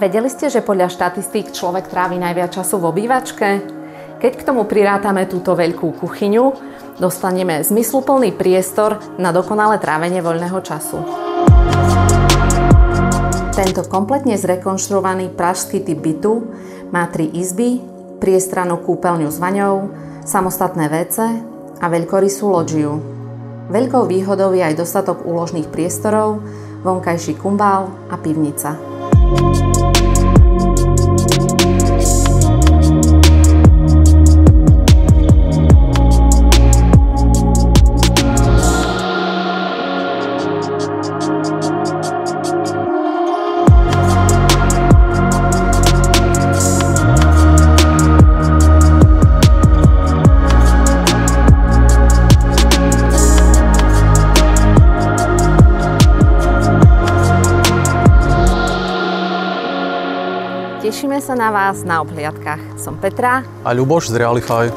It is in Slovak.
Vedeli ste, že podľa štatistík človek trávi najviac času v obývačke? Keď k tomu prirátame túto veľkú kuchyňu, dostaneme zmysluplný priestor na dokonalé trávenie voľného času. Tento kompletne zrekonštruovaný pražský typ bytu má 3 izby, priestrannú kúpeľňu s vaňou, samostatné WC a veľkorysú lodžiu. Veľkou výhodou je aj dostatok úložných priestorov, vonkajší kumbál a pivnica. Tešíme sa na vás na obhliadkach. Som Petra a Ľuboš z Realify.